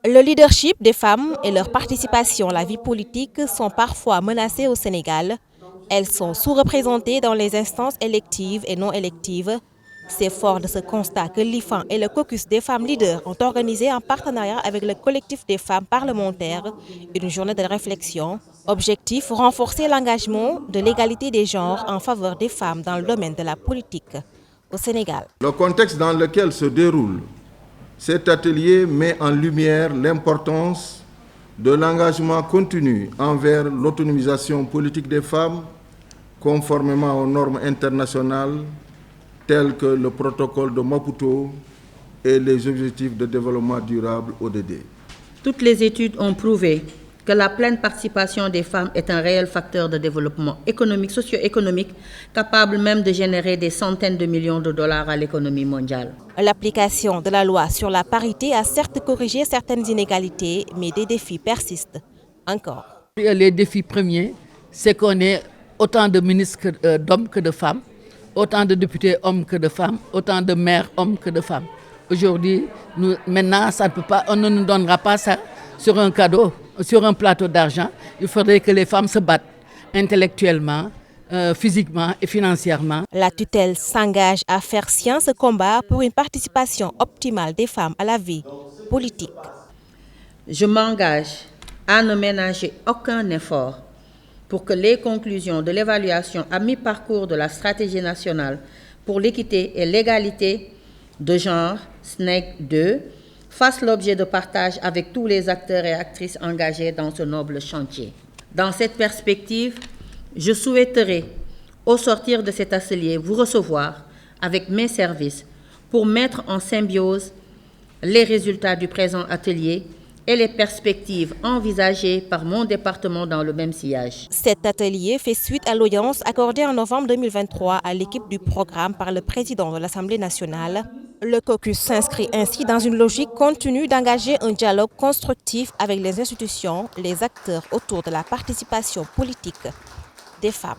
Le leadership des femmes et leur participation à la vie politique sont parfois menacées au Sénégal. Elles sont sous-représentées dans les instances électives et non électives. C'est fort de ce constat que l'IFAN et le caucus des femmes leaders ont organisé en partenariat avec le collectif des femmes parlementaires une journée de réflexion. Objectif, renforcer l'engagement de l'égalité des genres en faveur des femmes dans le domaine de la politique au Sénégal. Le contexte dans lequel se déroule cet atelier met en lumière l'importance de l'engagement continu envers l'autonomisation politique des femmes, conformément aux normes internationales telles que le protocole de Maputo et les objectifs de développement durable ODD. Toutes les études ont prouvé que la pleine participation des femmes est un réel facteur de développement économique, socio-économique, capable même de générer des centaines de millions de dollars à l'économie mondiale. L'application de la loi sur la parité a certes corrigé certaines inégalités, mais des défis persistent encore. Les défis premiers, c'est qu'on ait autant de ministres d'hommes que de femmes, autant de députés hommes que de femmes, autant de maires hommes que de femmes. Aujourd'hui, maintenant, on ne nous donnera pas ça sur un cadeau, sur un plateau d'argent. Il faudrait que les femmes se battent intellectuellement, physiquement et financièrement. La tutelle s'engage à faire sien ce combat pour une participation optimale des femmes à la vie politique. Je m'engage à ne ménager aucun effort pour que les conclusions de l'évaluation à mi-parcours de la stratégie nationale pour l'équité et l'égalité de genre, SNEG 2, fassent l'objet de partage avec tous les acteurs et actrices engagés dans ce noble chantier. Dans cette perspective, je souhaiterais, au sortir de cet atelier, vous recevoir avec mes services pour mettre en symbiose les résultats du présent atelier et les perspectives envisagées par mon département dans le même sillage. Cet atelier fait suite à l'audience accordée en novembre 2023 à l'équipe du programme par le président de l'Assemblée nationale. Le caucus s'inscrit ainsi dans une logique continue d'engager un dialogue constructif avec les institutions, les acteurs autour de la participation politique des femmes.